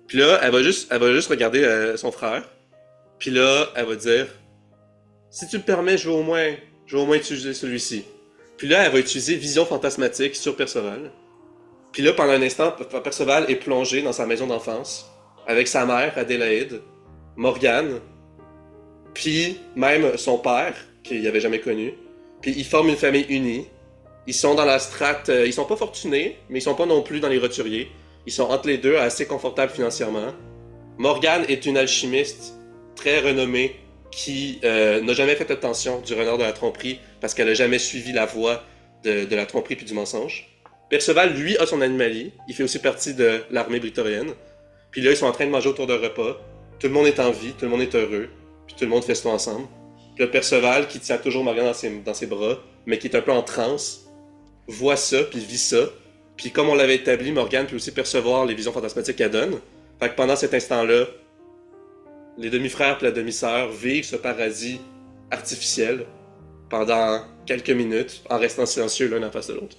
Puis là, elle va juste regarder son frère. Puis là, elle va dire, si tu le permets, je vais au moins utiliser celui-ci. Puis là, elle va utiliser Vision fantasmatique sur Perceval. Puis là, pendant un instant, Perceval est plongé dans sa maison d'enfance avec sa mère, Adélaïde, Morgane, puis même son père, qu'il n'avait jamais connu. Puis ils forment une famille unie. Ils sont dans la strate, ils sont pas fortunés, mais ils sont pas non plus dans les roturiers. Ils sont entre les deux, assez confortables financièrement. Morgane est une alchimiste très renommée qui n'a jamais fait attention du renard de la tromperie parce qu'elle a jamais suivi la voie de la tromperie puis du mensonge. Perceval, lui, a son animalie. Il fait aussi partie de l'armée victorienne. Puis là, ils sont en train de manger autour d'un repas. Tout le monde est en vie, tout le monde est heureux. Puis tout le monde festoie ensemble. Puis le Perceval, qui tient toujours Morgane dans ses bras, mais qui est un peu en transe, voit ça, puis vit ça. Puis comme on l'avait établi, Morgane peut aussi percevoir les visions fantasmatiques qu'elle donne. Fait que pendant cet instant-là, les demi-frères et la demi-sœur vivent ce paradis artificiel pendant quelques minutes en restant silencieux l'un en face de l'autre.